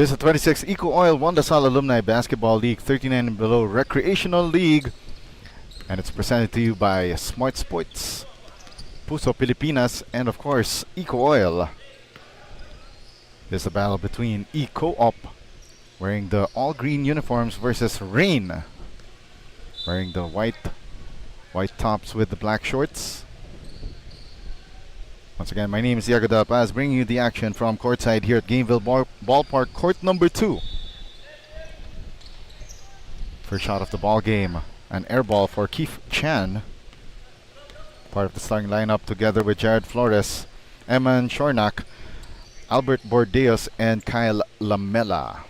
This is the 26th EcoOil won the Salle Alumni Basketball League 39 and below Recreational League. And it's presented to you by Smart Sports, Puso Pilipinas, and of course, EcoOil. This is a battle between eCoop, wearing the all-green uniforms, versus Rain, wearing the white tops with the black shorts. Once again, my name is Iago Del Paz, bringing you the action from courtside here at Gameville Ballpark, court number 2. First shot of the ball game, an air ball for Keith Chan, part of the starting lineup together with Jared Flores, Eman Shornak, Albert Bordeos, and Kyle Lamela.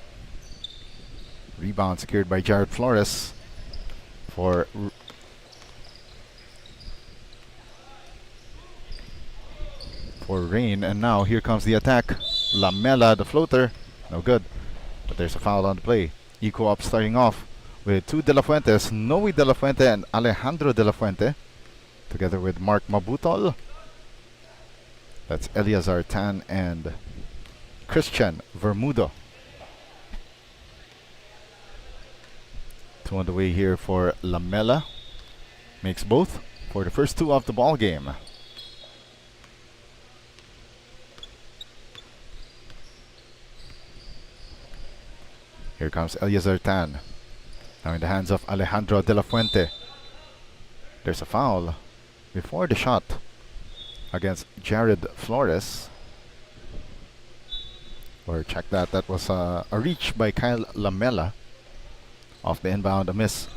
Rebound secured by Jared Flores for Rain, and now here comes the attack. Lamela, the floater, No good. But there's a foul on the play. EcoOp starting off with two De La Fuentes, Noe De La Fuente and Alejandro De La Fuente, together with Mark Mabutol. That's Eliazar Tan and Christian Vermudo. Two on the way here for Lamela. Makes both for the first two of the ball game. Here comes Eliazar Tan. Now in the hands of Alejandro De La Fuente. There's a foul before the shot against Jared Flores. Or check that. That was a reach by Kyle Lamela. Off the inbound, a miss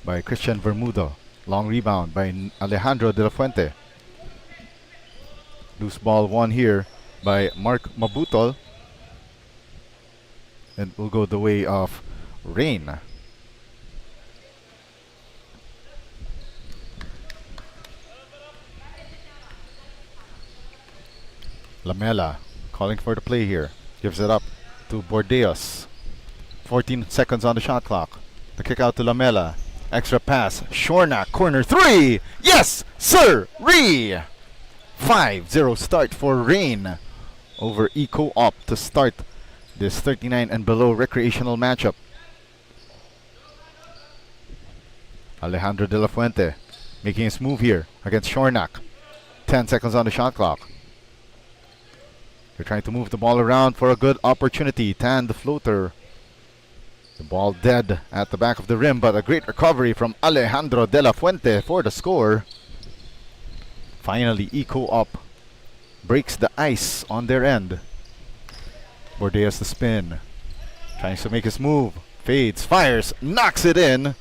by Christian Vermudo. Long rebound by Alejandro De La Fuente. Loose ball won here by Mark Mabutol. And will go the way of Rain. Lamela calling for the play here. Gives it up to Bordeos. 14 seconds on the shot clock. The kick out to Lamela. Extra pass. Shornak, corner three. Yes, sir. 5-0 start for Rain over EcoOp to start this 39 and below recreational matchup. Alejandro De La Fuente making his move here against Shornak. 10 seconds on the shot clock. They're trying to move the ball around for a good opportunity. Tan the floater. The ball dead at the back of the rim, but a great recovery from Alejandro De La Fuente for the score. Finally, EcoOp breaks the ice on their end. Bordeas the spin. Trying to make his move. Fades, fires, knocks it in.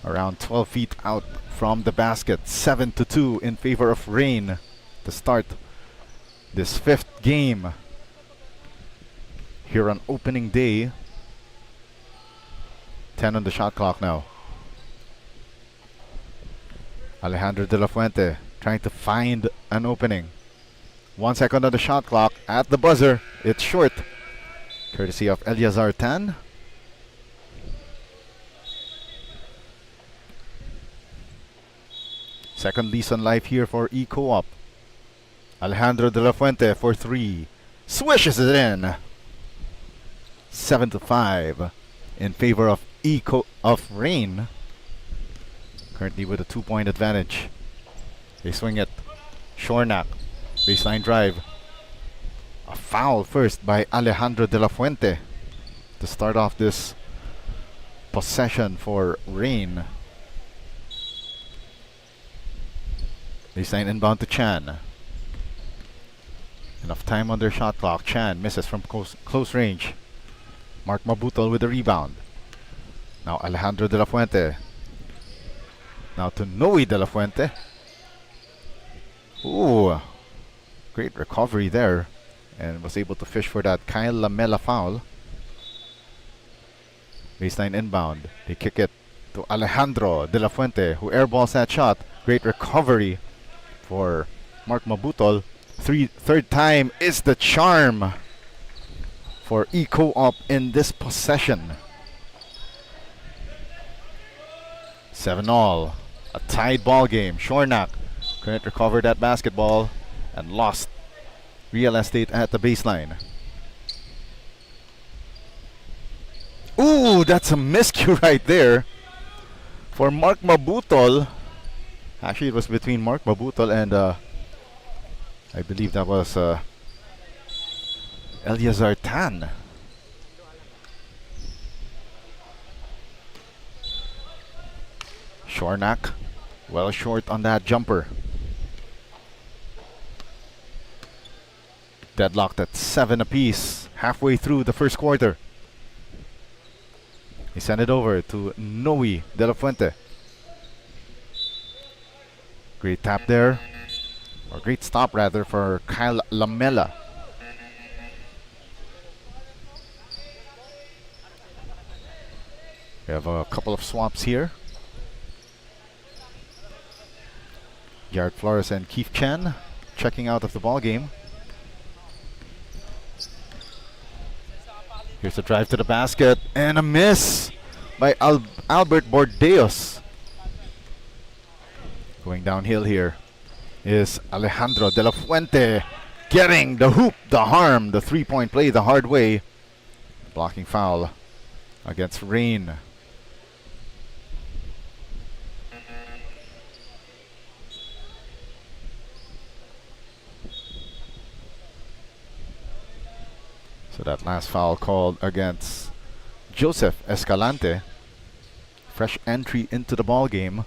Around 12 feet out from the basket. 7-2 in favor of Rain to start this fifth game here on opening day. 10 on the shot clock now. Alejandro De La Fuente trying to find an opening. 1 second on the shot clock. At the buzzer, it's short. Courtesy of Eliazar Tan. Second lease on life here for EcoOp. Alejandro De La Fuente for three. Swishes it in. 7-5 in favor of Rain. Currently with a 2-point advantage. They swing it. Shornak. Baseline drive. A foul first by Alejandro De La Fuente to start off this possession for Rain. Baseline inbound to Chan. Enough time on their shot clock. Chan misses from close range. Mark Mabutol with the rebound. Now Alejandro De La Fuente. Now to Noe De La Fuente. Ooh. Great recovery there. And was able to fish for that Kyle Lamela foul. Baseline inbound. They kick it to Alejandro De La Fuente, who airballs that shot. Great recovery for Mark Mabutol. Third time is the charm for EcoOp in this possession. 7-all. A tied ball game. Shornak couldn't recover that basketball and lost real estate at the baseline. Ooh, that's a miscue right there for Mark Mabutol. Actually, it was between Mark Mabutol and I believe that was Eliazar Tan. Shornak, well short on that jumper. Deadlocked at 7 apiece halfway through the first quarter. He sent it over to Noe De La Fuente. Great tap there. Or great stop rather for Kyle Lamela. We have a couple of swaps here. Jared Flores and Keith Chen checking out of the ball game. Here's a drive to the basket and a miss by Albert Bordeos. Going downhill here is Alejandro De La Fuente getting the hoop, the harm, the three-point play the hard way. Blocking foul against Rain. So that last foul called against Joseph Escalante. Fresh entry into the ball game.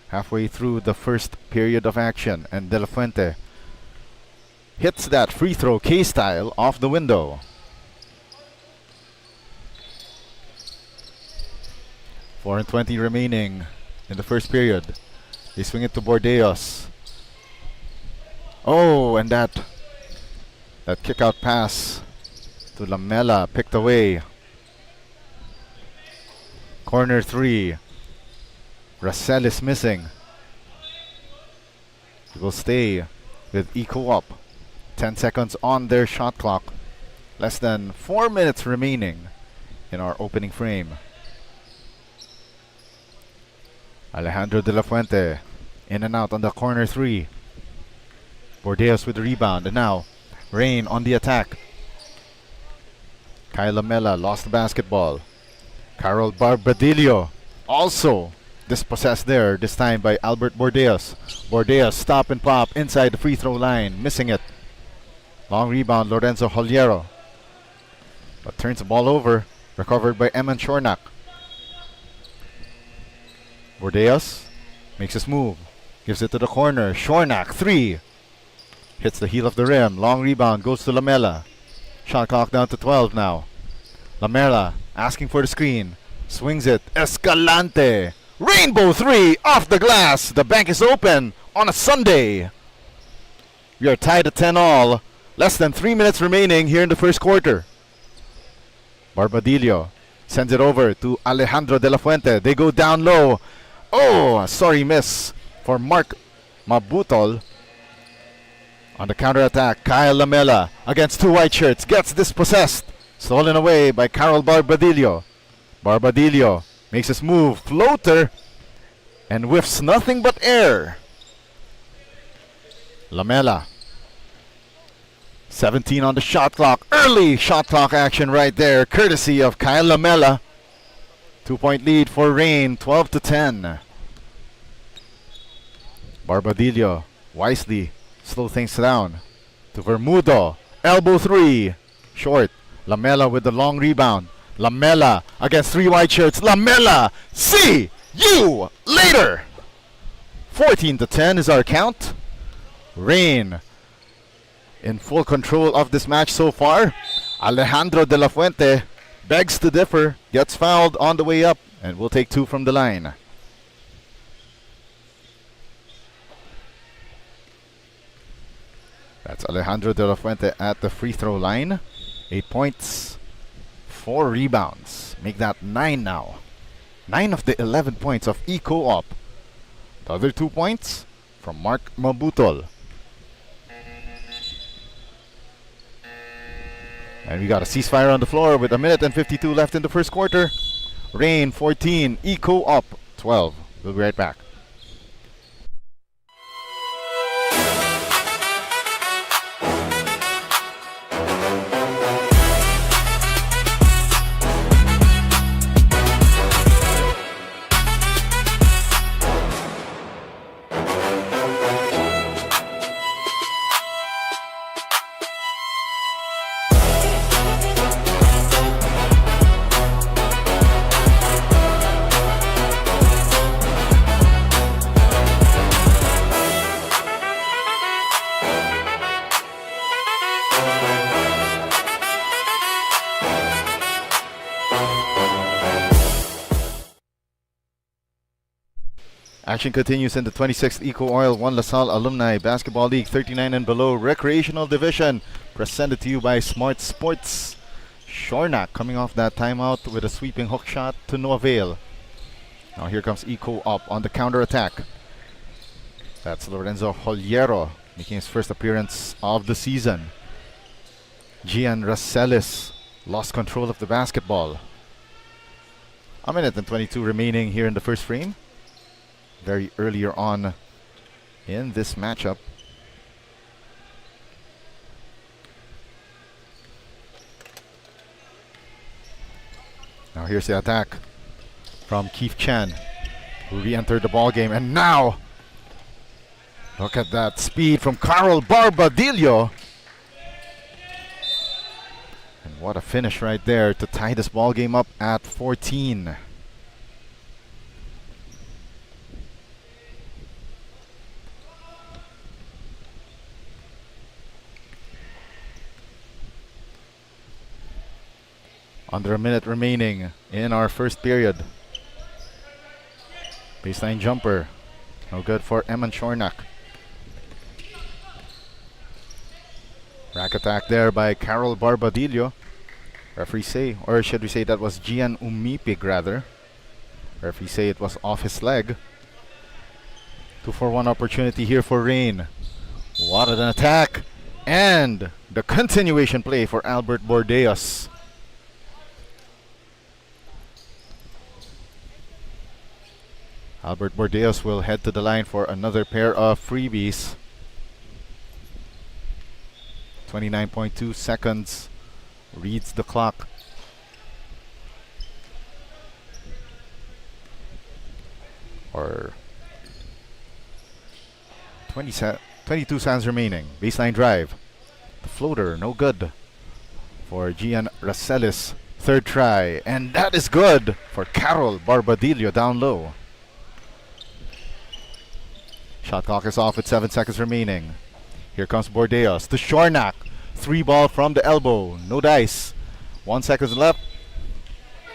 Halfway through the first period of action, and De La Fuente hits that free throw K-style off the window. 4:20 remaining in the first period. They swing it to Bordeos. Oh, and that kick-out pass to Lamela picked away. Corner three. Russell is missing. He will stay with EcoOil. 10 seconds on their shot clock. Less than 4 minutes remaining in our opening frame. Alejandro De La Fuente in and out on the corner three. Bordeos with the rebound, and now Rain on the attack. Kyle Lamela lost the basketball. Carol Barbadillo also dispossessed there, this time by Albert Bordeos. Bordeos stop and pop inside the free throw line, missing it. Long rebound, Lorenzo Holiero. But turns the ball over, recovered by Eman Shornak. Bordeos makes his move, gives it to the corner. Shornak, three. Hits the heel of the rim, long rebound, goes to Lamela. Shot clock down to 12 now. Lamela asking for the screen, swings it. Escalante. Rainbow three off the glass. The bank is open on a Sunday. We are tied at 10 all. Less than 3 minutes remaining here in the first quarter. Barbadillo sends it over to Alejandro De La Fuente. They go down low. Oh, sorry miss for Mark Mabutol. On the counterattack, Kyle Lamela against two white shirts. Gets dispossessed. Stolen away by Carol Barbadillo. Barbadillo makes his move. Floater. And whiffs nothing but air. Lamela. 17 on the shot clock. Early shot clock action right there. Courtesy of Kyle Lamela. 2-point lead for Rain. 12-10. Barbadillo wisely slow things down to Vermudo. Elbow three. Short. Lamela with the long rebound. Lamela against three white shirts. Lamela. See you later. 14-10 is our count. Rain in full control of this match so far. Alejandro De La Fuente begs to differ. Gets fouled on the way up. And will take two from the line. That's Alejandro De La Fuente at the free throw line. 8 points, 4 rebounds. Make that 9 now. 9 of the 11 points of EcoOil. The other 2 points from Mark Mabutol. And we got a ceasefire on the floor with 1:52 minutes left in the first quarter. Rain 14, EcoOil 12. We'll be right back. Action continues in the 26th EcoOil 1 LaSalle Alumni Basketball League 39 and below Recreational Division. Presented to you by Smart Sports. Shornak coming off that timeout with a sweeping hook shot to no avail. Now here comes EcoOil on the counter attack. That's Lorenzo Holiero making his first appearance of the season. Gian Racelis lost control of the basketball. A minute and 22 remaining here in the first frame. Very earlier on in this matchup. Now here's the attack from Keith Chan, who re-entered the ball game, and now look at that speed from Carol Barbadillo. And what a finish right there to tie this ball game up at 14. Under a minute remaining in our first period. Baseline jumper. No good for Eman Shornak. Rack attack there by Carol Barbadillo. Referee say, or should we say that was Gian Umipig rather. Referee say it was off his leg. 2-for-1 opportunity here for Rain. What an attack! And the continuation play for Albert Bordeos. Albert Bordeos will head to the line for another pair of freebies. 29.2 seconds reads the clock. Or 22 seconds remaining. Baseline drive. The floater, no good for Gian Racelis. Third try, and that is good for Carol Barbadillo down low. Shot clock is off with 7 seconds remaining. Here comes Bordeos to Shornak. 3 ball from the elbow. No dice. 1 second left.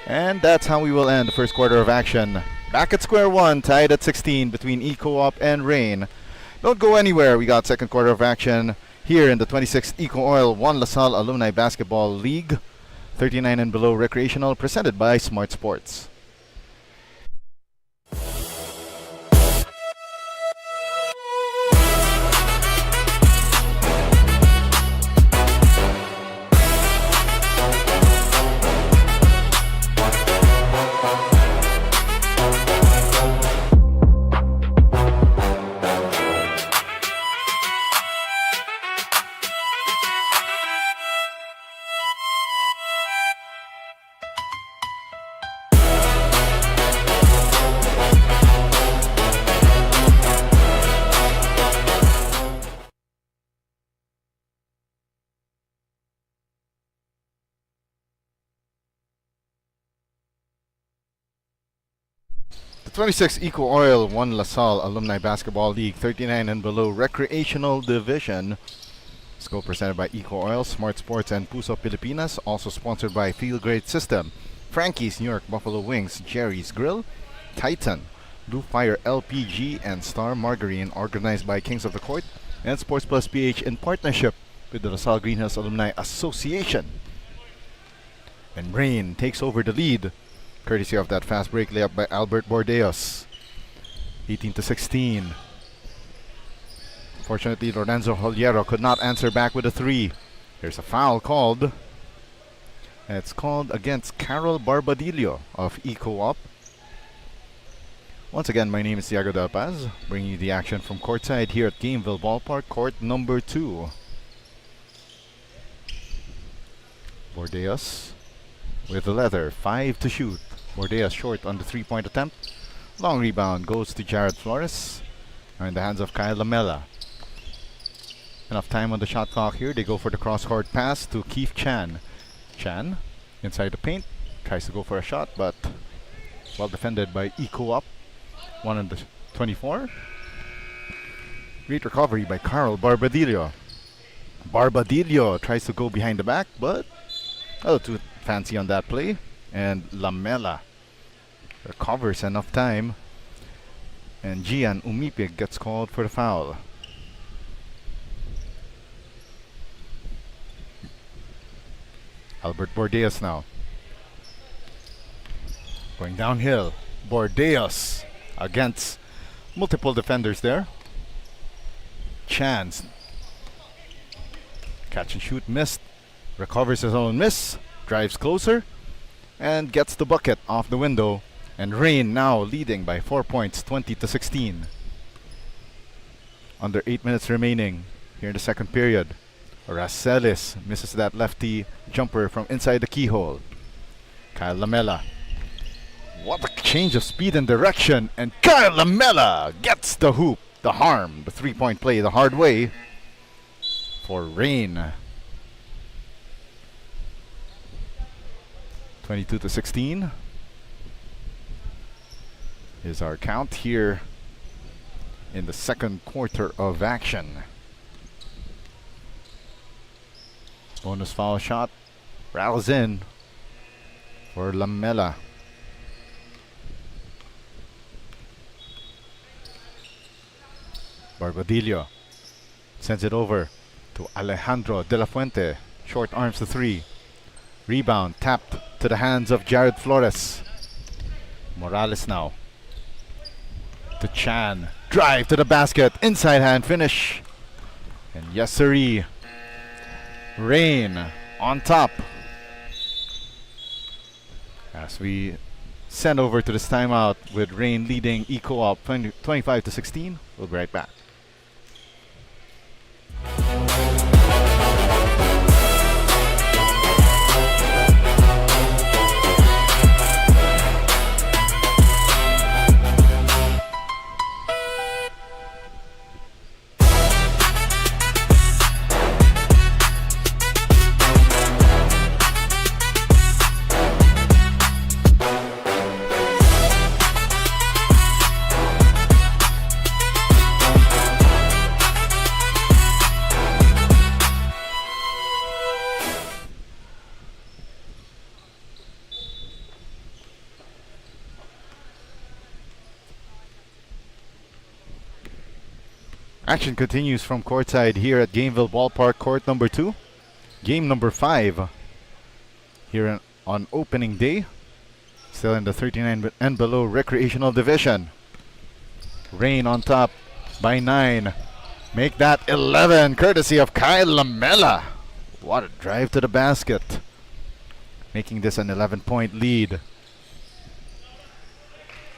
And that's how we will end the first quarter of action. Back at square one, tied at 16 between EcoOp and Rain. Don't go anywhere. We got second quarter of action here in the 26th EcoOil 1 LaSalle Alumni Basketball League. 39 and below recreational, presented by Smart Sports. The 26th EcoOil 1 LaSalle Alumni Basketball League 39 and below recreational division. Scope presented by EcoOil, Smart Sports, and Puso Pilipinas. Also sponsored by Feel Great System, Frankie's New York Buffalo Wings, Jerry's Grill, Titan, Blue Fire LPG, and Star Margarine. Organized by Kings of the Court and SportsPlus PH in partnership with the LaSalle Green Hills Alumni Association. And Rain takes over the lead, courtesy of that fast break layup by Albert Bordeos. 18-16. Fortunately, Lorenzo Holiero could not answer back with a 3. There's a foul called. And it's called against Carol Barbadillo of EcoOp. Once again, my name is Thiago Del Paz, bringing you the action from courtside here at Gameville Ballpark, court number 2. Bordeos with the leather, 5 to shoot. Bordeos short on the 3-point attempt. Long rebound goes to Jared Flores. Now in the hands of Kyle Lamela. Enough time on the shot clock here. They go for the cross-court pass to Keith Chan. Chan, inside the paint, tries to go for a shot, but well defended by EcoOp. 1 on the 24. Great recovery by Carl Barbadillo. Barbadillo tries to go behind the back, but too fancy on that play. And Lamela recovers enough time, and Gian Umipig gets called for the foul. Albert Bordeos now going downhill. Bordeos against multiple defenders there. Chance, catch and shoot, missed. Recovers his own miss. drives closer and gets the bucket off the window. And Reign now leading by 4 points, 20-16. Under 8 minutes remaining here in the second period. Racelis misses that lefty jumper from inside the keyhole. Kyle Lamela. What a change of speed and direction. And Kyle Lamela gets the hoop, the harm, the 3-point play the hard way for Reign. 22-16 is our count here in the second quarter of action. Bonus foul shot rattles in for Lamela. Barbadillo sends it over to Alejandro De La Fuente. Short arms the three. Rebound tapped to the hands of Jared Flores. Morales now to Chan. Drive to the basket. Inside hand finish. And yes sirree. Reign on top. As we send over to this timeout with Reign leading EcoOil 25-16. We'll be right back. Action continues from courtside here at Gameville Ballpark, court number 2. Game number 5 here on opening day. Still in the 39 and below recreational division. Reign on top by 9. Make that 11 courtesy of Kyle Lamela. What a drive to the basket. Making this an 11-point lead.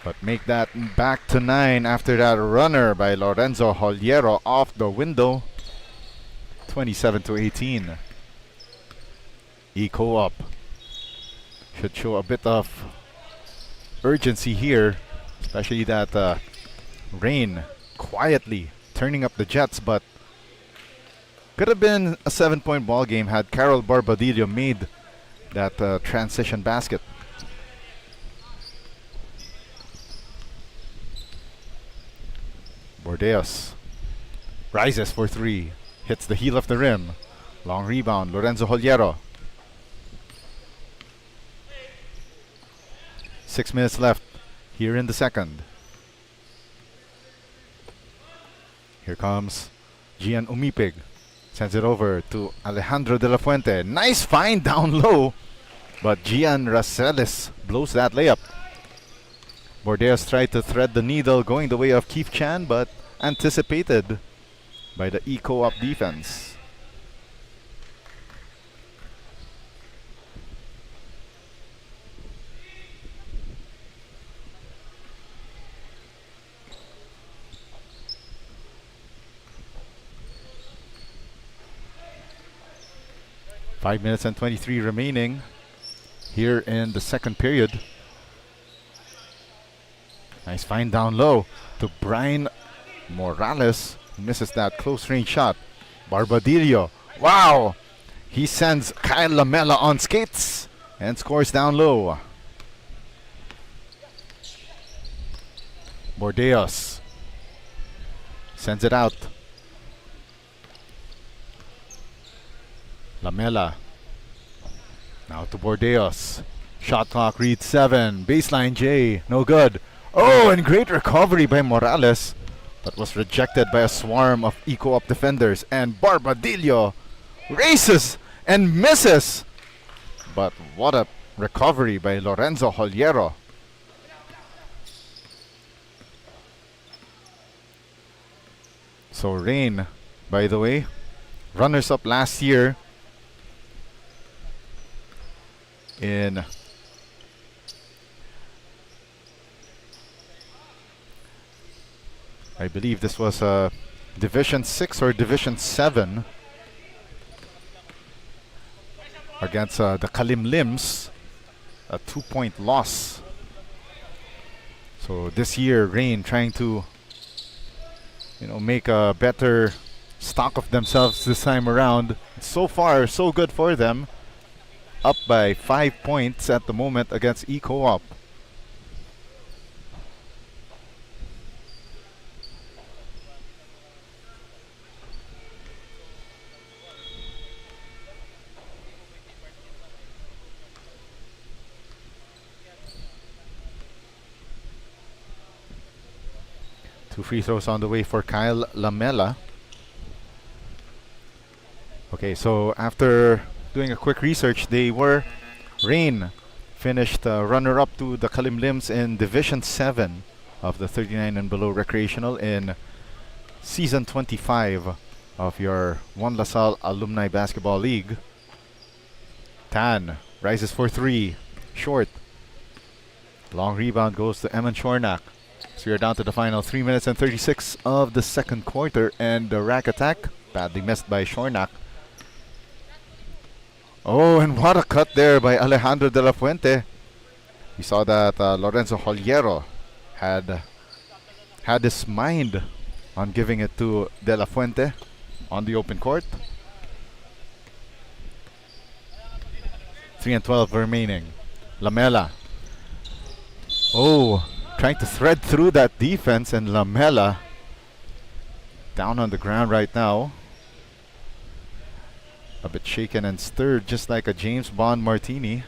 But make that back to 9 after that runner by Lorenzo Holiero off the window. 27-18. EcoOil should show a bit of urgency here, especially that Reign quietly turning up the Jets, but could have been a 7-point ball game had Carol Barbadillo made that transition basket. Bordeos rises for 3, hits the heel of the rim. Long rebound, Lorenzo Holiero. 6 minutes left here in the second. Here comes Gian Umipig. Sends it over to Alejandro De La Fuente. Nice find down low, but Gian Racelis blows that layup. Bordeos tried to thread the needle going the way of Keith Chan, but anticipated by the EcoOil defense. Five minutes and 23 remaining here in the second period. Nice find down low to Brian Morales. Misses that close range shot. Barbadillo. Wow! He sends Kyle Lamela on skates and scores down low. Bordeos sends it out. Lamela. Now to Bordeos. Shot clock reads 7. Baseline J. No good. Oh, and great recovery by Morales, but was rejected by a swarm of EcoOil defenders. And Barbadillo races and misses. But what a recovery by Lorenzo Holiero. So Reign, by the way, runners-up last year. in I believe this was Division 6 or Division 7 against the Kalimlims, a 2-point loss. So this year, Rain trying to, make a better stock of themselves this time around. So far, so good for them. Up by 5 points at the moment against EcoOil. Two free throws on the way for Kyle Lamela. Okay, so after doing a quick research, Rain finished runner-up to the Kalimlims in Division 7 of the 39 and below recreational in Season 25 of your One LaSalle Alumni Basketball League. Tan rises for three, short. Long rebound goes to Eman Shornak. So you're down to the final 3 minutes and 36 of the second quarter, and the rack attack badly missed by Shornak. Oh, and what a cut there by Alejandro De La Fuente. We saw that Lorenzo Joliero had his mind on giving it to De La Fuente on the open court. 3 and 12 remaining. Lamela. Oh, trying to thread through that defense, and Lamela down on the ground right now. A bit shaken and stirred, just like a James Bond martini.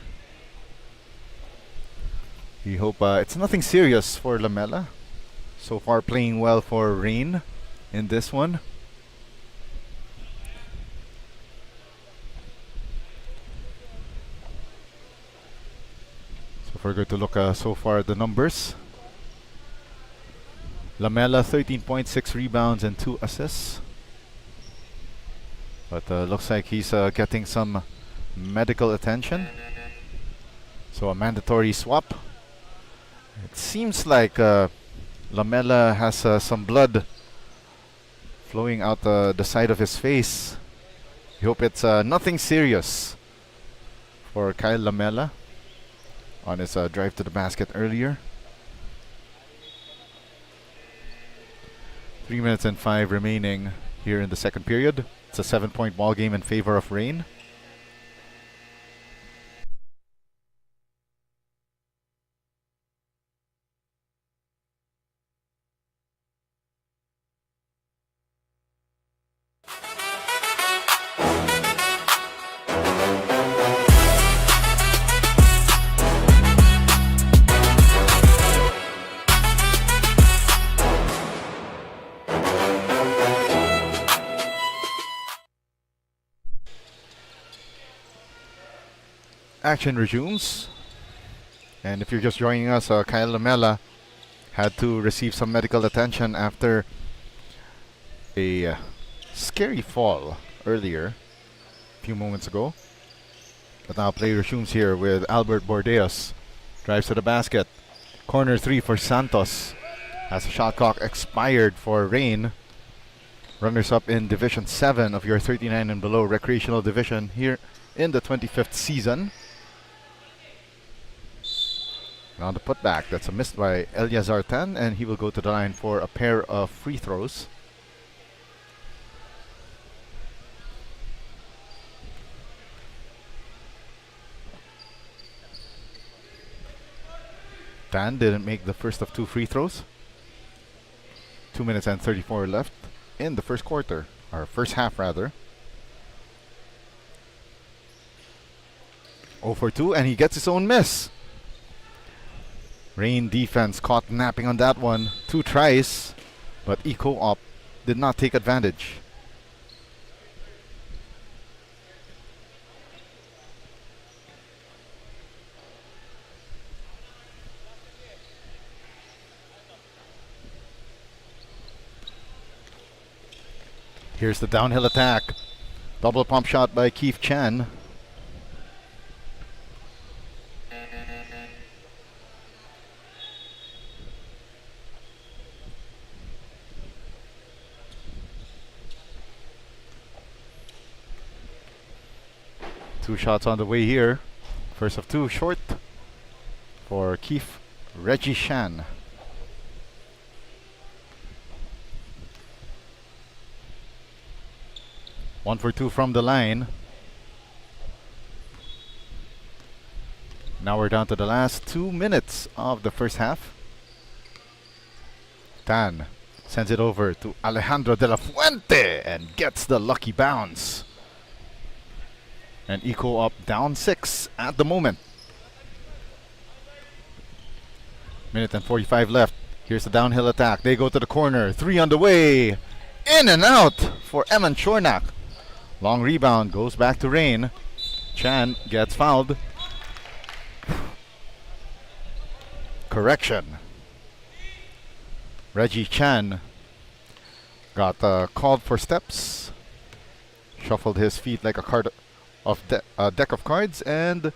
We hope it's nothing serious for Lamela. So far playing well for Rain in this one. So if we're going to look so far at the numbers. Lamela 13.6 rebounds and 2 assists. But looks like he's getting some medical attention. So a mandatory swap. It seems like Lamela has some blood flowing out the side of his face. We hope it's nothing serious for Kyle Lamela on his drive to the basket earlier. 3 minutes and 5 remaining here in the second period. It's a 7-point ball game in favor of Rain. Action resumes, and if you're just joining us, Kyle Lamela had to receive some medical attention after a scary fall earlier, a few moments ago. But now play resumes here with Albert Bordeos. Drives to the basket. Corner three for Santos as the shot clock expired for Rain. Runners up in Division 7 of your 39 and below recreational division here in the 25th season. And on the putback, that's a miss by Eliazar Tan, and he will go to the line for a pair of free throws. Tan didn't make the first of two free throws. 2 minutes and 34 left in the first quarter, or first half rather. 0 for 2, and he gets his own miss. Rain defense caught napping on that one. 2 tries, but EcoOil did not take advantage. Here's the downhill attack. Double pump shot by Keith Chan. 2 shots on the way here. First of 2, short for Keith Reggie Shan. One for 2 from the line. Now we're down to the last 2 minutes of the first half. Tan sends it over to Alejandro de la Fuente and gets the lucky bounce. And EcoOil down 6 at the moment. Minute and 45 left. Here's the downhill attack. They go to the corner. 3 on the way. In and out for Eman Chornak. Long rebound goes back to Rain. Chan gets fouled. Correction. Reggie Chan got called for steps. Shuffled his feet like a deck of cards and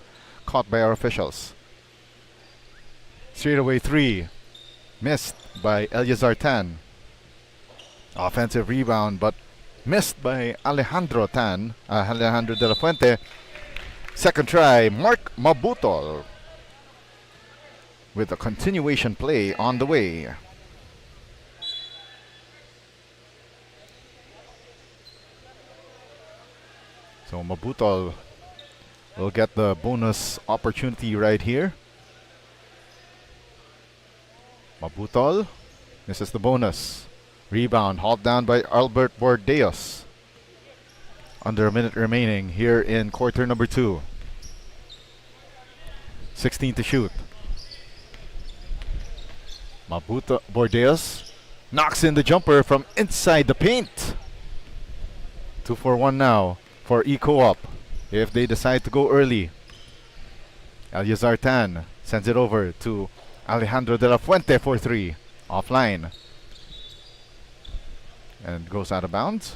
caught by our officials. Straightaway 3. Missed by Eleazar Tan. Offensive rebound but missed by Alejandro Tan. Alejandro de la Fuente. Second try, Mark Mabutol with a continuation play on the way. So Mabutol will get the bonus opportunity right here. Mabutol misses the bonus. Rebound hauled down by Albert Bordeos. Under a minute remaining here in quarter number 2. 16 to shoot. Bordeos knocks in the jumper from inside the paint. 2 for 1 now for EcoOil if they decide to go early. Eleazar Tan sends it over to Alejandro de la Fuente for 3. Offline. And goes out of bounds.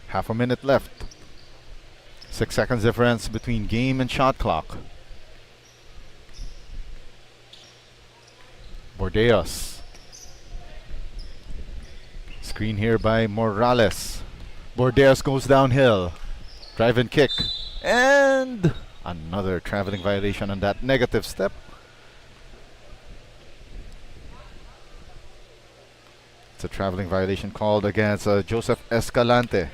Half a minute left. 6 seconds difference between game and shot clock. Bordeos. Screen here by Morales. Bordeos goes downhill. Drive and kick. And another traveling violation on that negative step. It's a traveling violation called against Joseph Escalante.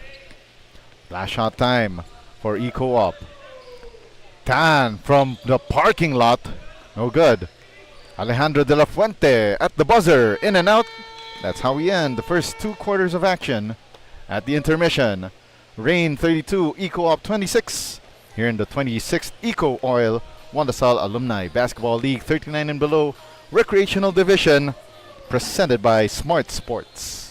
Last shot time for EcoOil. Tan from the parking lot. No good. Alejandro de la Fuente at the buzzer. In and out. That's how we end the first 2 quarters of action at the intermission. Rain 32, EcoOil 26. Here in the 26th EcoOil Salle Alumni Basketball League 39 and below Recreational Division, presented by Smart Sports.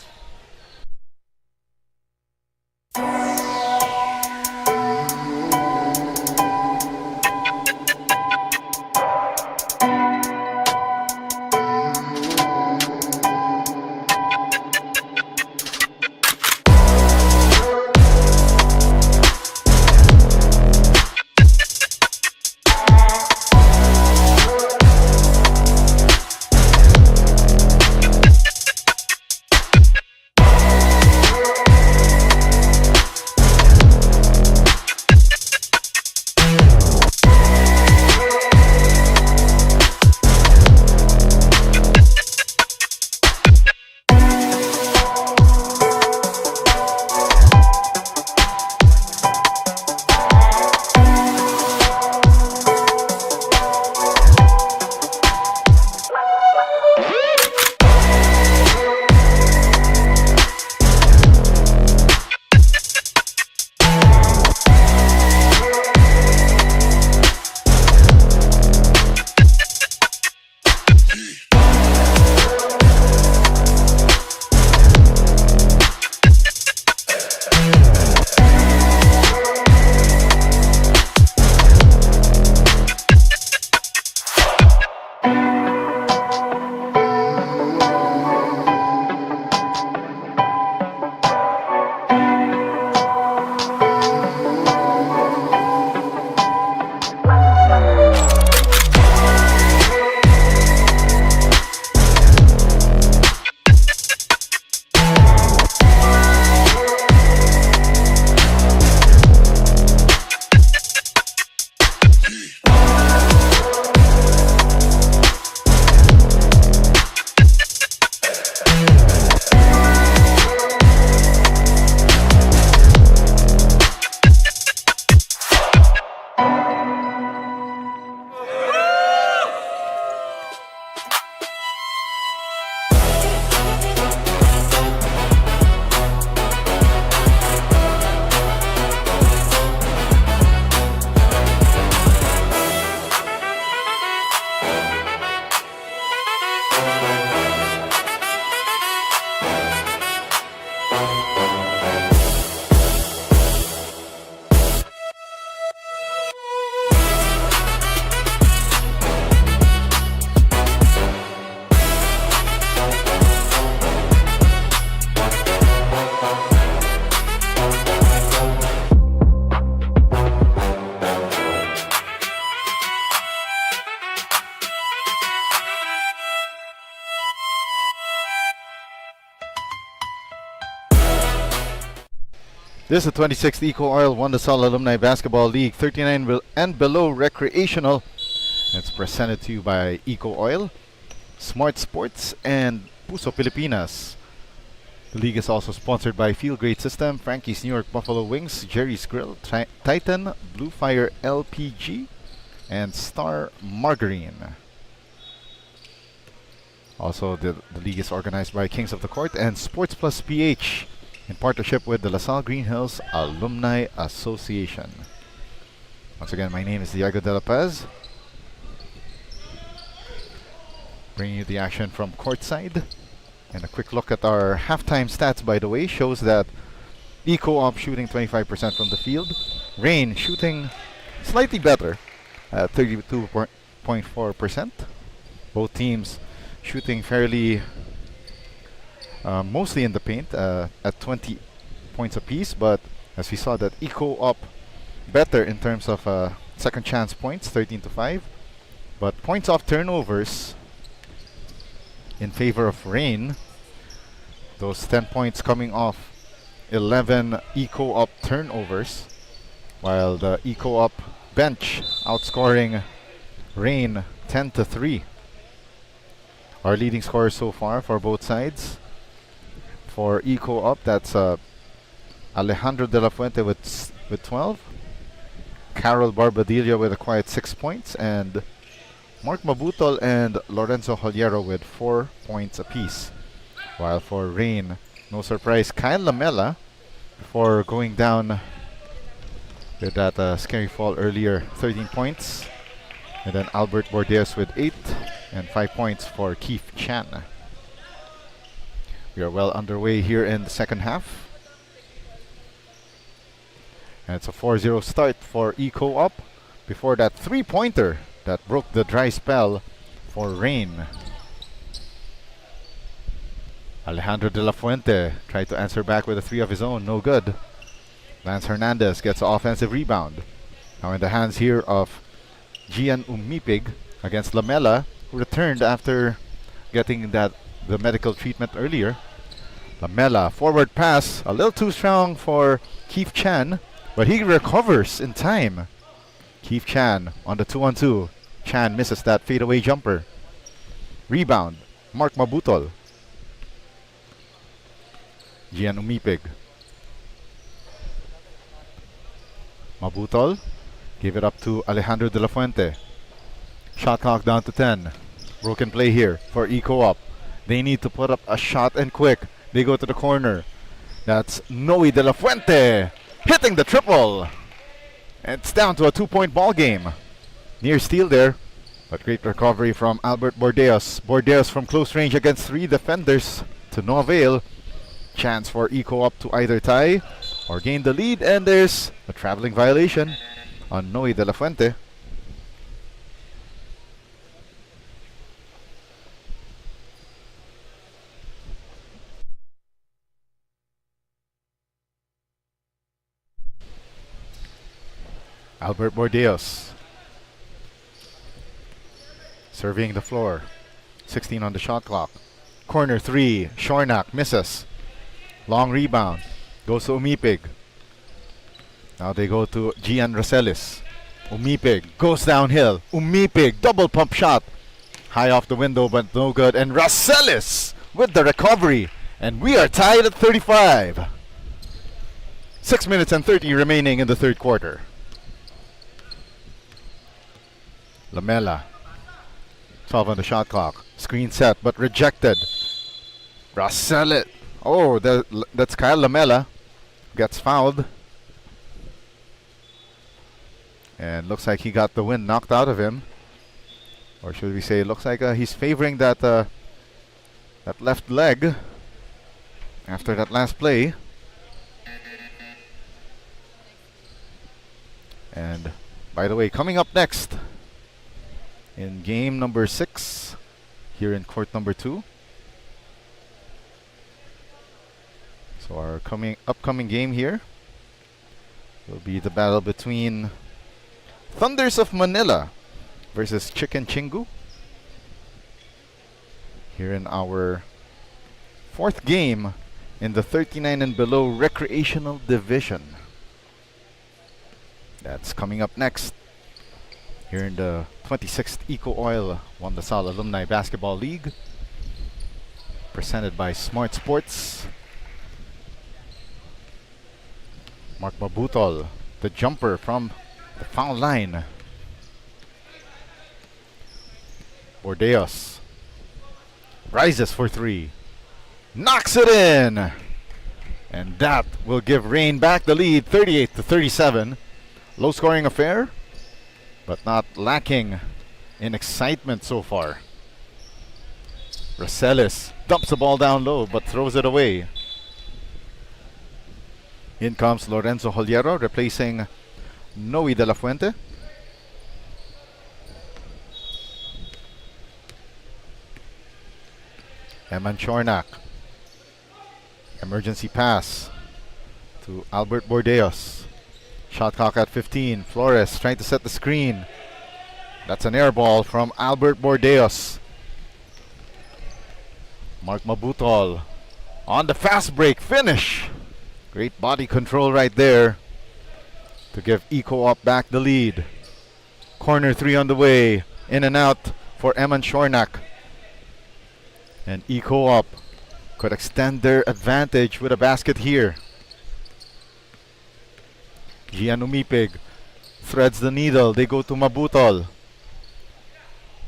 This is the 26th EcoOil Wanda Salle Alumni Basketball League 39 and below recreational. It's presented to you by EcoOil, Smart Sports, and Puso Pilipinas. The league is also sponsored by Feel Great System, Frankie's New York Buffalo Wings, Jerry's Grill, Titan, Blue Fire LPG, and Star Margarine. Also, the league is organized by Kings of the Court and SportsPlus PH in partnership with the LaSalle Green Hills Alumni Association. Once again, my name is Diego De La Paz, bringing you the action from courtside. And a quick look at our halftime stats, by the way, shows that EcoOp shooting 25% from the field, Rain shooting slightly better at 32.4%. Both teams shooting fairly mostly in the paint at 20 points apiece, but as we saw that EcoOp better in terms of second chance points, 13-5, but points off turnovers in favor of Rain. Those 10 points coming off 11 EcoOp turnovers, while the EcoOp bench outscoring Rain 10-3. Our leading scorers so far for both sides. For EcoOp, that's Alejandro De La Fuente with 12, Carol Barbadilla with a quiet 6 points, and Mark Mabutol and Lorenzo Joliero with 4 points apiece. While for Rain, no surprise, Kyle Lamela, before going down with that scary fall earlier, 13 points. And then Albert Bordeaux with 8 and 5 points for Keith Chan. We are well underway here in the second half. And it's a 4-0 start for EcoOp before that three-pointer that broke the dry spell for Rain. Alejandro De La Fuente tried to answer back with a three of his own, no good. Lance Hernandez gets an offensive rebound. Now in the hands here of Gian Umipig against Lamela, who returned after getting the medical treatment earlier. Lamela, forward pass, a little too strong for Keith Chan, but he recovers in time. Keith Chan on the 2-on-2. Chan misses that fadeaway jumper. Rebound, Mark Mabutol. Gian Umipig. Mabutol gave it up to Alejandro De La Fuente. Shot clock down to 10. Broken play here for EcoOp. They need to put up a shot and quick. They go to the corner. That's Noe De La Fuente hitting the triple. And it's down to a 2-point ball game. Near steal there, but great recovery from Albert Bordeaux. Bordeaux from close range against 3 defenders to no avail. Chance for EcoOp to either tie or gain the lead, and there's a traveling violation on Noe De La Fuente. Albert Bordeaux surveying the floor. 16 on the shot clock. Corner 3, Shornak misses. Long rebound, goes to Umipig. Now they go to Gian Racelis. Umipig goes downhill. Umipig, double pump shot. High off the window, but no good. And Racelis with the recovery. And we are tied at 35. 6 minutes and 30 remaining in the third quarter. Lamela, 12 on the shot clock. Screen set, but rejected. Racelis. Oh, that's Kyle Lamela. Gets fouled. And looks like he got the wind knocked out of him. Or should we say, looks like he's favoring that left leg after that last play. And by the way, coming up next in game number 6 here in court number 2. So our upcoming game here will be the battle between Thunders of Manila versus Chicken Chingu. Here in our 4th game in the 39 and below recreational division. That's coming up next here in the 26th EcoOil Wanda Salle Alumni Basketball League, presented by Smart Sports. Mark Mabutol, the jumper from the foul line. Bordeos rises for three, knocks it in, and that will give Reign back the lead, 38-37. Low scoring affair, but not lacking in excitement so far. Rosales dumps the ball down low but throws it away. In comes Lorenzo Holiero replacing Noe De La Fuente. Eman Chornak. Emergency pass to Albert Bordeos. Shot clock at 15. Flores trying to set the screen. That's an air ball from Albert Bordeos. Mark Mabutol on the fast break finish. Great body control right there to give EcoOp back the lead. Corner three on the way. In and out for Eman Chornak. And EcoOp could extend their advantage with a basket here. Gian Umipig threads the needle. They go to Mabutol.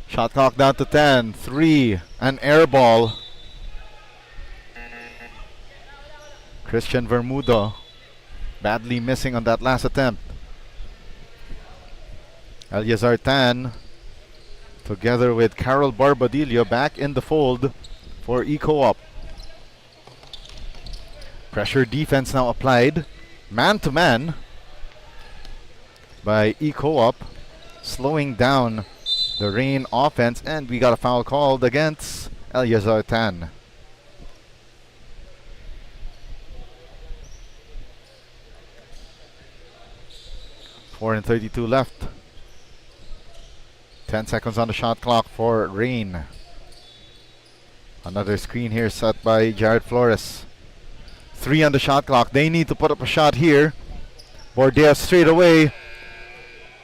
Shot clock down to 10. 3. An air ball. Christian Vermudo badly missing on that last attempt. Eliazar Tan together with Carol Barbadillo back in the fold for EcoOp. Pressure defense now applied. Man to man by EcoOp, slowing down the Reign offense, and we got a foul called against Eliazar Tan. Four and 32 left. 10 seconds on the shot clock for Reign. Another screen here set by Jared Flores. 3 on the shot clock. They need to put up a shot here. Bordeaux straight away.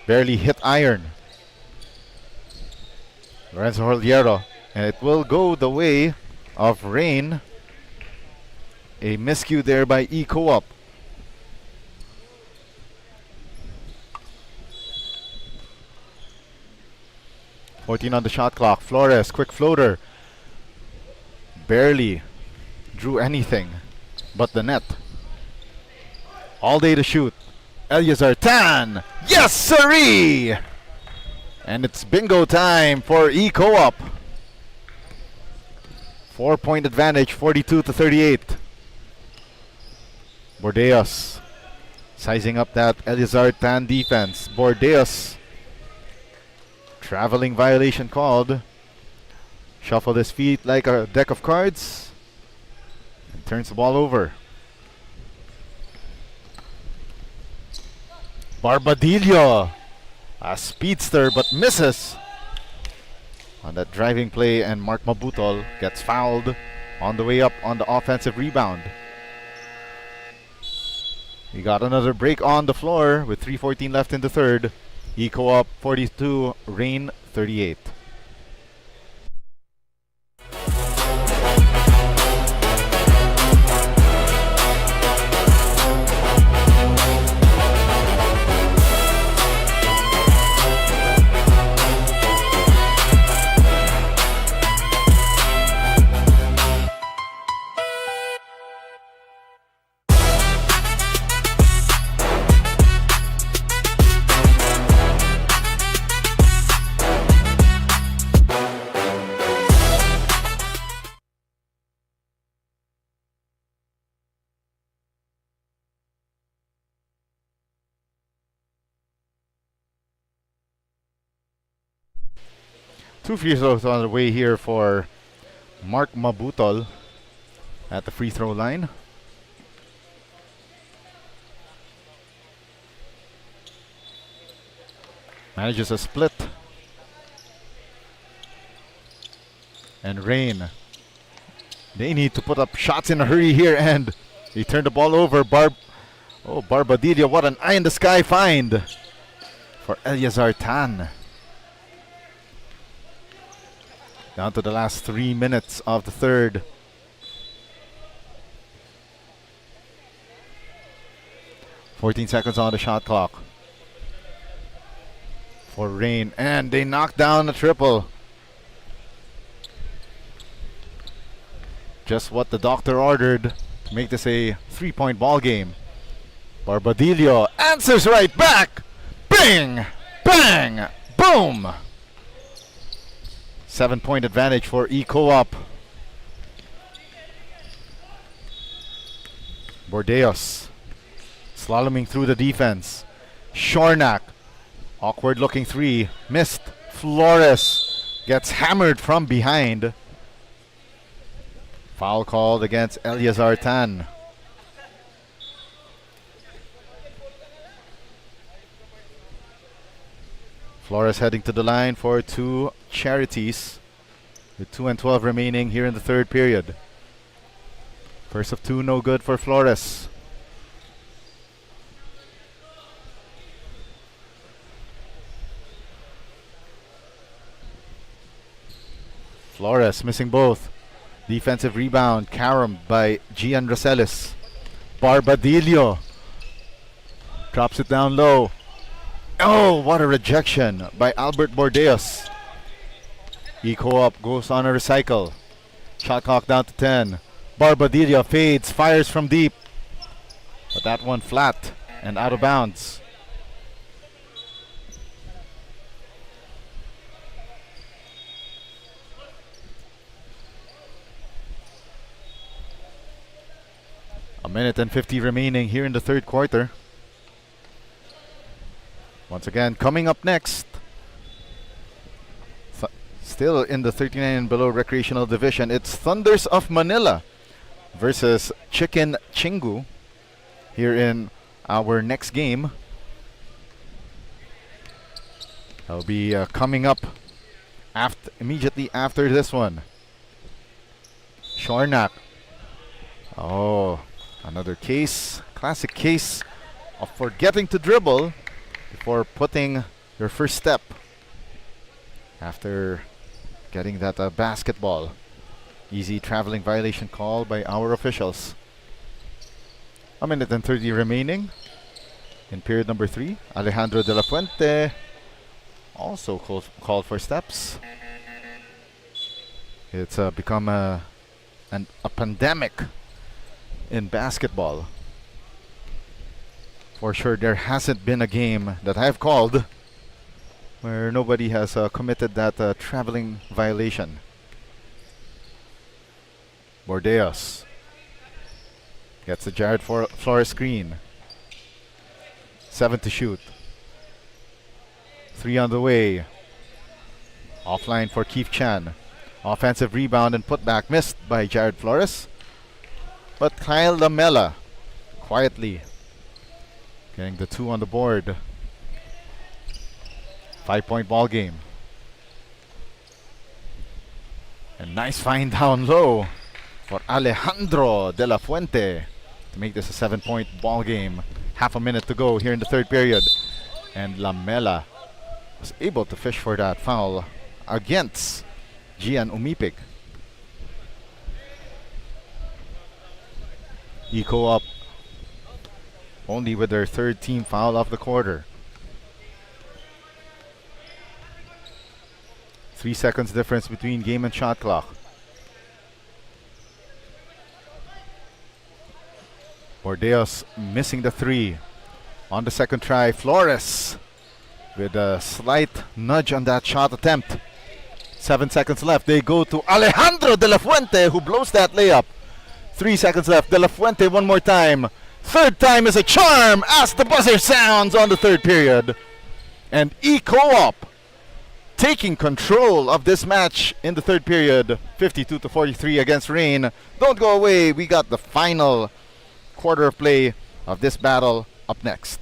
Barely hit iron. Lorenzo Holiero. And it will go the way of Reign. A miscue there by EcoOp. On the shot clock. Flores, quick floater. Barely drew anything but the net. All day to shoot. Eliazar Tan. Yes, sirree! And it's bingo time for EcoOp. 4-point advantage, 42-38. Bordeos sizing up that Eliazar Tan defense. Bordeos. Traveling violation called. Shuffled his feet like a deck of cards. And turns the ball over. Barbadillo. A speedster but misses on that driving play, and Mark Mabutol gets fouled on the way up on the offensive rebound. We got another break on the floor with 3:14 left in the third. EcoOp 42, Reign 38. Two free throws on the way here for Mark Mabutol at the free throw line. Manages a split. And Reign They need to put up shots in a hurry here, and they turn the ball over. Barbadillo, what an eye in the sky find for Eleazar Tan. Down to the last 3 minutes of the third. "14 seconds on the shot clock for Rain, and they knock down a triple. Just what the doctor ordered to make this a 3-point ball game. Barbadillo answers right back. Bing! Bang! Boom! 7-point advantage for eCoop. Bordeos slaloming through the defense. Shornak, awkward looking three, missed. Flores gets hammered from behind. Foul called against Eleazar Tan. Flores heading to the line for two charities, with 2 and 12 remaining here in the third period. First of two, no good for Flores. Flores missing both. Defensive rebound, caromed by Gian Roselis. Barbadillo drops it down low. Oh, what a rejection by Albert Bordeos. eCoop goes on a recycle. Shot clock down to 10. Barbadillo fades, fires from deep. But that one flat and out of bounds. A minute and 50 remaining here in the third quarter. Once again, coming up next, still in the 39 and below recreational division, it's Thunders of Manila versus Chicken Chingu here in our next game. That'll be coming up immediately after this one. Shornak. Oh, another case, classic case of forgetting to dribble before putting your first step after getting that basketball. Easy traveling violation call by our officials. A minute and 30 remaining in period number 3. Alejandro de la Fuente also called for steps. It's become a pandemic in basketball. For sure, there hasn't been a game that I've called where nobody has committed that traveling violation. Bordeos gets the Jared Flores screen. 7 to shoot. 3 on the way. Offline for Keith Chan. Offensive rebound and putback missed by Jared Flores. But Kyle Lamela quietly getting the 2 on the board. 5-point ball game. And nice find down low for Alejandro de la Fuente to make this a 7-point ball game. Half a minute to go here in the third period. And Lamela was able to fish for that foul against Gian Umipig. eCoop only with their third team foul of the quarter. 3 seconds difference between game and shot clock. Bordeos missing the 3 on the second try. Flores with a slight nudge on that shot attempt. 7 seconds left. They go to Alejandro de la Fuente, who blows that layup. 3 seconds left. De la Fuente one more time. Third time is a charm as the buzzer sounds on the third period. And eCoop taking control of this match in the third period. 52 to 43 against Rain. Don't go away. We got the final quarter of play of this battle up next.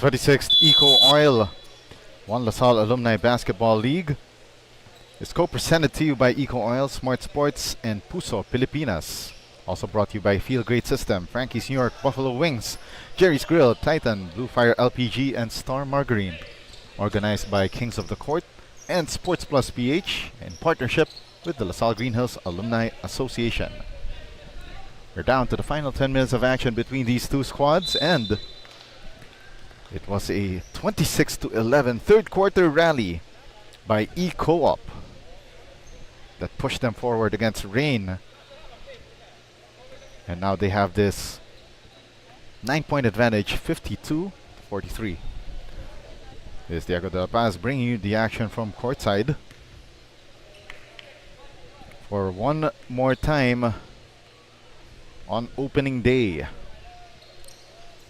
26th EcoOil One LaSalle Alumni Basketball League is co-presented to you by EcoOil, Smart Sports, and Puso Pilipinas. Also brought to you by Feel Great System, Frankie's New York Buffalo Wings, Jerry's Grill, Titan, Blue Fire LPG, and Star Margarine. Organized by Kings of the Court and SportsPlus PH in partnership with the LaSalle Green Hills Alumni Association. We're down to the final 10 minutes of action between these two squads, and it was a 26-11 third quarter rally by eCoop that pushed them forward against Rain. And now they have this 9-point advantage, 52-43. This is Diego de la Paz bringing you the action from courtside for one more time on opening day.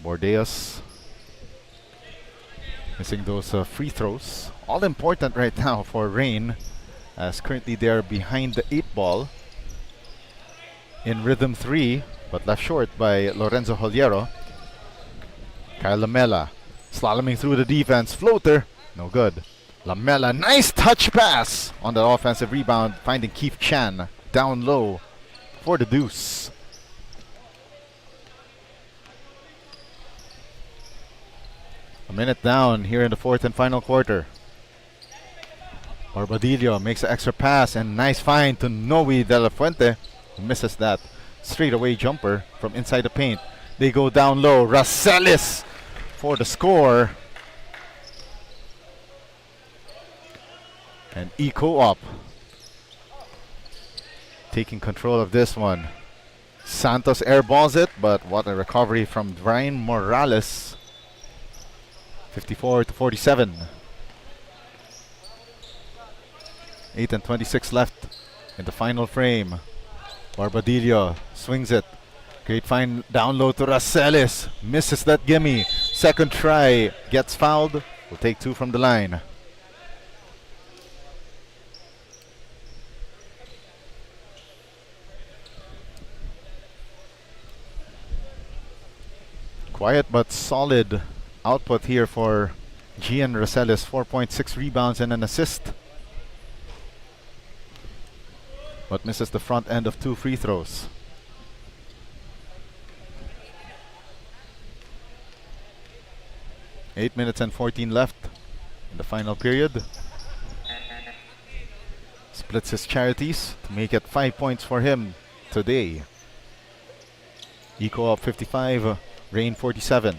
Bordeos missing those free throws. All important right now for Rain, as currently they are behind the 8 ball in rhythm 3, but left short by Lorenzo Holiero. Kyle Lamela slaloming through the defense. Floater, no good. Lamela, nice touch pass on the offensive rebound, finding Keith Chan down low for the deuce. A minute down here in the fourth and final quarter. Barbadillo makes an extra pass and nice find to Noe De La Fuente, who misses that straightaway jumper from inside the paint. They go down low. Racelis for the score. And eCoop taking control of this one. Santos airballs it, but what a recovery from Brian Morales. 54-47. 8:26 left in the final frame. Barbadillo swings it. Great find down low to Racelis. Misses that gimme. Second try. Gets fouled. Will take 2 from the line. Quiet but solid output here for Gian Racelis. 4.6 rebounds and an assist. But misses the front end of 2 free throws. Eight minutes and 14 left in the final period. Splits his charities to make it 5 points for him today. eCoop 55, Rain 47.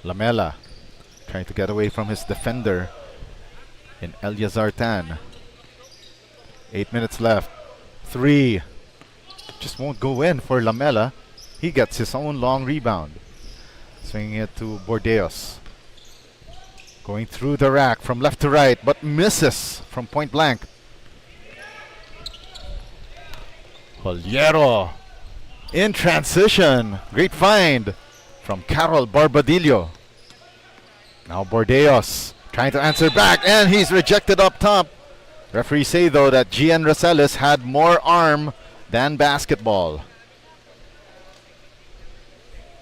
Lamela trying to get away from his defender in Eliazar Tan. 8 minutes left. 3. Just won't go in for Lamela. He gets his own long rebound. Swinging it to Bordeos. Going through the rack from left to right, but misses from point blank. Holiero in transition. Great find from Carol Barbadillo. Now Bordeos trying to answer back, and he's rejected up top. Referees say though that Gian Racelis had more arm than basketball.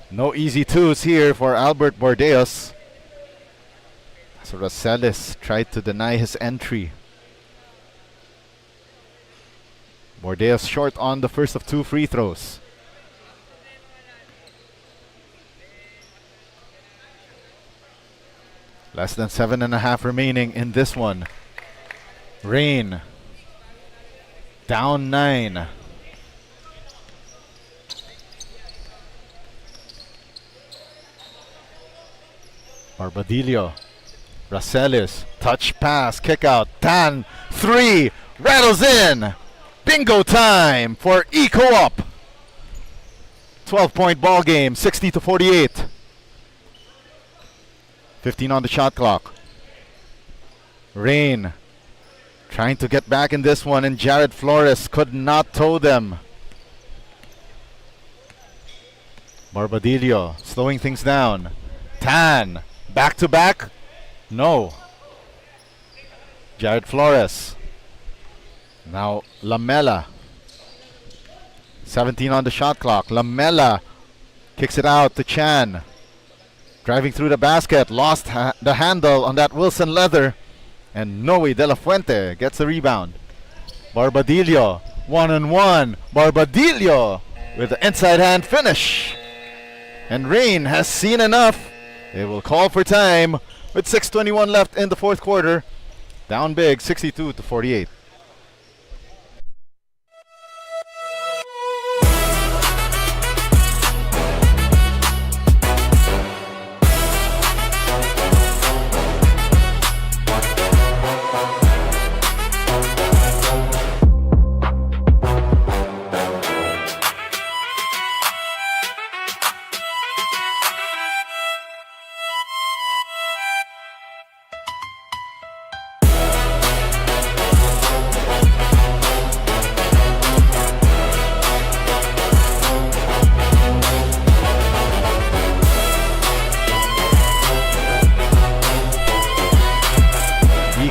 No easy twos here for Albert Bordeos. So Racelis tried to deny his entry. Bordeos short on the first of 2 free throws. Less than 7.5 remaining in this one. Rain down 9. Barbadillo, Racelis, touch pass, kick out, Tan, 3, rattles in. Bingo time for eCoop. 12-point ball game, 60-48. 15 on the shot clock. Rain trying to get back in this one, and Jared Flores could not tow them. Barbadillo slowing things down. Tan, back to back? No. Jared Flores. Now Lamela. 17 on the shot clock. Lamela Kicks it out to Chan. Driving through the basket. Lost the handle on that Wilson leather. And Noe De La Fuente gets the rebound. Barbadillo. 1-on-1. Barbadillo with the inside hand finish. And Rain has seen enough. They will call for time with 6:21 left in the fourth quarter. Down big, 62-48.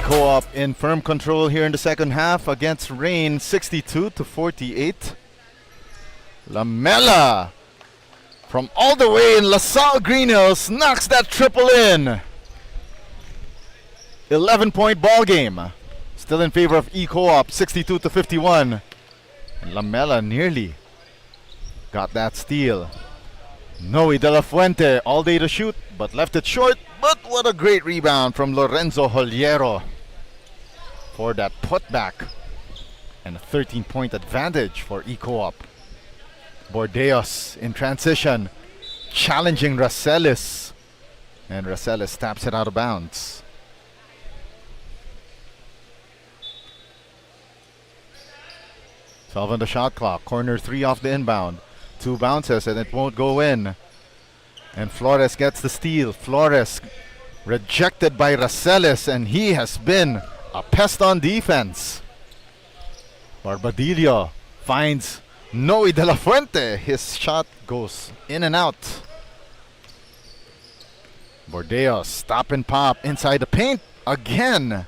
Co-op in firm control here in the second half against Rain, 62-48. Lamela from all the way in LaSalle Green Hills knocks that triple in. 11-point ball game. Still in favor of eCoop, 62-51. And Lamela nearly got that steal. Noe De La Fuente all day to shoot, but left it short. But what a great rebound from Lorenzo Holiero for that putback. And a 13-point advantage for eCoop. Bordeos in transition, challenging Racelis. And Racelis taps it out of bounds. On the shot clock. Corner 3 off the inbound. 2 bounces and it won't go in. And Flores gets the steal. Flores rejected by Racelis, and he has been a pest on defense. Barbadillo finds Noe De La Fuente. His shot goes in and out. Bordeos stop and pop inside the paint again.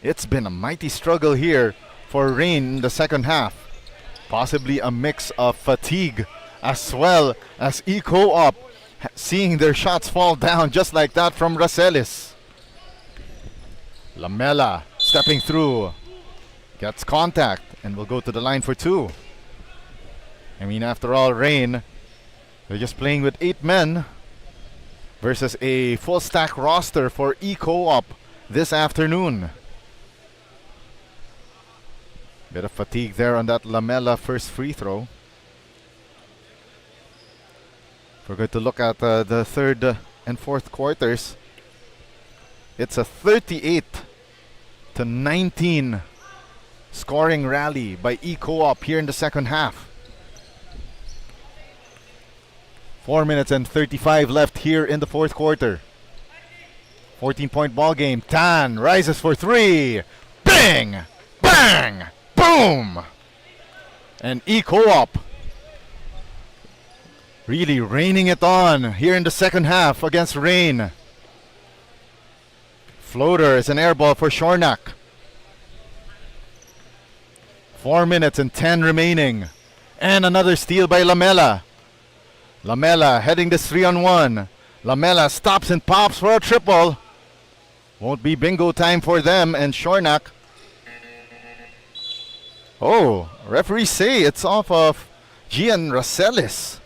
It's been a mighty struggle here for Rain in the second half. Possibly a mix of fatigue as well as eCoop seeing their shots fall down just like that from Racelis. Lamela stepping through, gets contact and will go to the line for 2. I mean, after all, Rain, they're just playing with 8 men versus a full stack roster for eCoop this afternoon. Bit of fatigue there on that Lamela first free throw. We're going to look at the third and fourth quarters. It's a 38-19 scoring rally by eCoop here in the second half. 4 minutes and 35 left here in the fourth quarter. 14-point ball game. Tan rises for 3. Bang! Bang! Boom! And eCoop really raining it on here in the second half against Rain. Floater is an air ball for Shornak. 4 minutes and 10 remaining. And another steal by Lamela. Lamela heading this 3-on-1. Lamela stops and pops for a triple. Won't be bingo time for them, and Shornak. Oh, referees say it's off of Gian Racelis.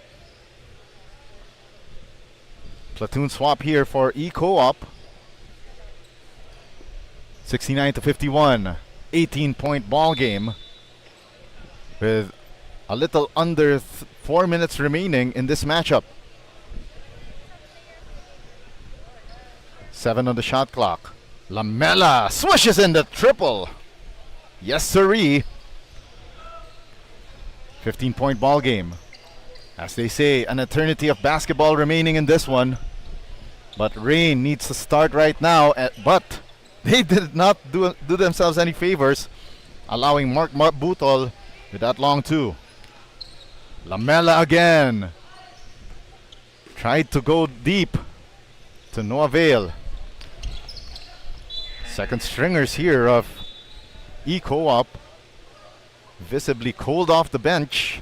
Platoon swap here for eCoop. 69-51. 18-point ball game with a little under 4 minutes remaining in this matchup. 7 on the shot clock. Lamela swishes in the triple. Yes, sirree. 15-point ball game. As they say, an eternity of basketball remaining in this one. But Rain needs to start right now. But they did not do themselves any favors, allowing Mark Butol with that long 2. Lamela again. Tried to go deep to no avail. Second stringers here of eCoop visibly cold off the bench.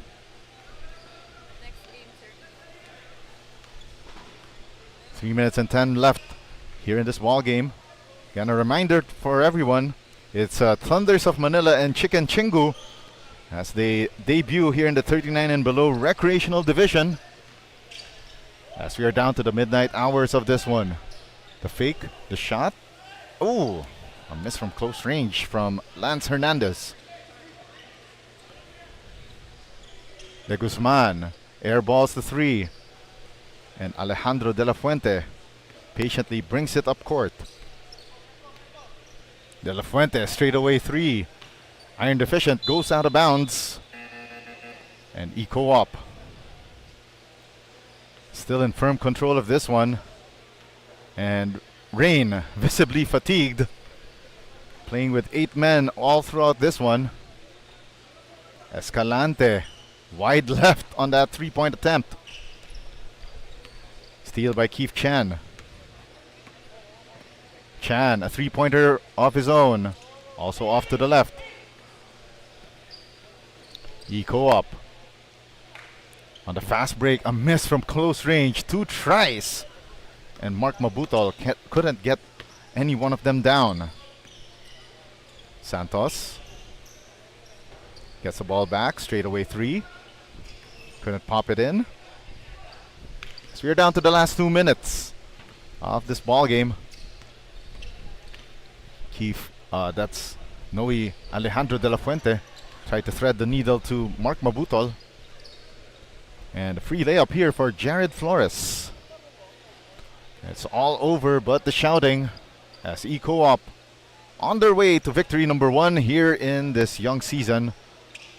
3 minutes and 10 left here in this ball game. Again, a reminder for everyone, it's Thunders of Manila and Chicken Chingu as they debut here in the 39 and below recreational division. As we are down to the midnight hours of this one. The fake, the shot. Oh, a miss from close range from Lance Hernandez. De Guzman airballs the three. And Alejandro De La Fuente patiently brings it up court. De La Fuente straight away three. Iron deficient goes out of bounds. And EcoOil still in firm control of this one. And Rain visibly fatigued. Playing with 8 men all throughout this one. Escalante wide left on that 3-point attempt. Steal by Keith Chan. Chan, a 3-pointer of his own. Also off to the left. EcoOil. On the fast break, a miss from close range. 2 tries. And Mark Mabutol couldn't get any one of them down. Santos gets the ball back. Straight away 3. Couldn't pop it in. So we're down to the last 2 minutes of this ball game. Keith, that's Noe Alejandro De La Fuente. Tried to thread the needle to Mark Mabutol. And a free layup here for Jared Flores. It's all over but the shouting as EcoOil on their way to victory number 1 here in this young season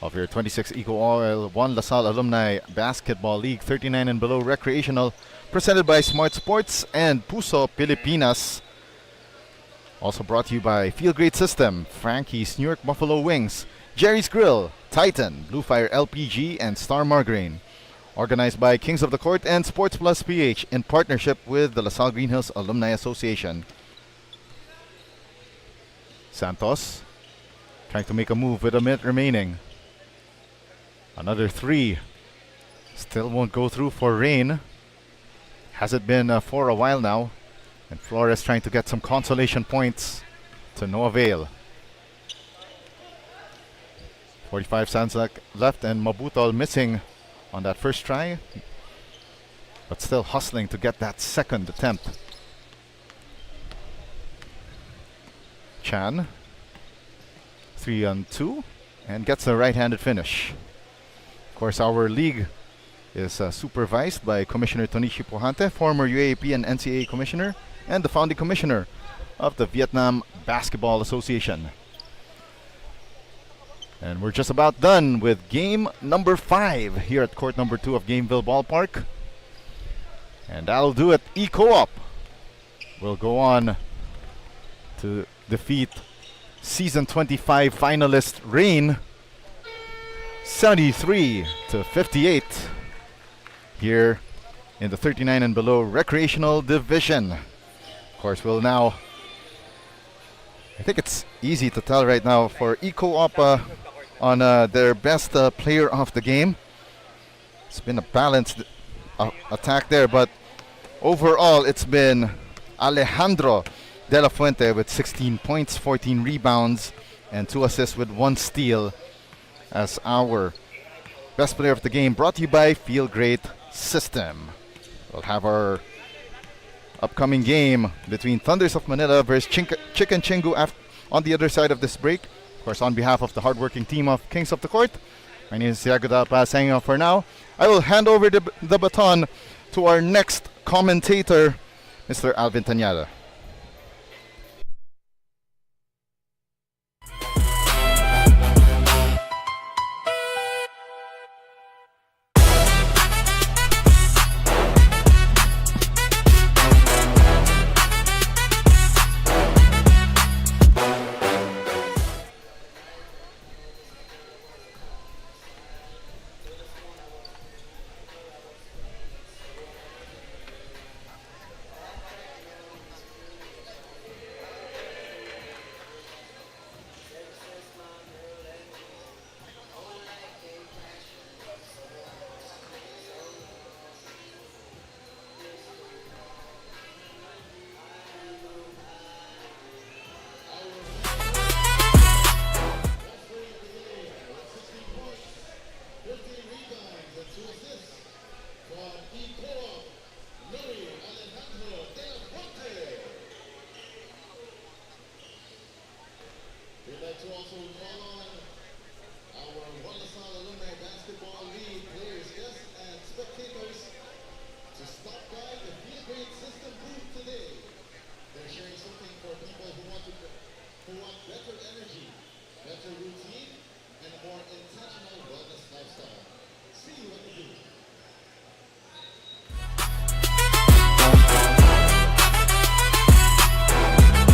of your 26 EcoOil 1 LaSalle Alumni Basketball League 39 and below recreational, presented by Smart Sports and Puso Pilipinas. Also brought to you by Feel Great System, Frankie's New York Buffalo Wings, Jerry's Grill, Titan, Blue Fire LPG, and Star Margarine. Organized by Kings of the Court and SportsPlus PH in partnership with the LaSalle Green Hills Alumni Association. Santos trying to make a move with a minute remaining. Another 3. Still won't go through for Rain. Hasn't been for a while now. And Flores trying to get some consolation points to no avail. 45 seconds left and Mabutol missing on that first try, but still hustling to get that second attempt. Chan 3 on 2 and gets a right-handed finish. Of course, our league is supervised by Commissioner Tonishi Pohante, former UAAP and NCAA commissioner and the founding commissioner of the Vietnam Basketball Association. And we're just about done with game number 5 here at court number 2 of Gameville Ballpark. And that'll do it. EcoOil will go on to defeat season 25 finalist Rain 73-58 here in the 39 and below recreational division. Of course, we'll now, I think it's easy to tell right now for EcoOil on their best player of the game. It's been a balanced attack there, but overall it's been Alejandro De La Fuente with 16 points, 14 rebounds, and 2 assists with 1 steal as our best player of the game, brought to you by Feel Great System. We'll have our upcoming game between Thunders of Manila versus Chicken Chingu on the other side of this break. Of course, on behalf of the hardworking team of Kings of the Court, my name is Tiago Dapa signing off for now. I will hand over the baton to our next commentator, Mr. Alvin Tanyada. We'd like to also call on our Salle Alumni Basketball League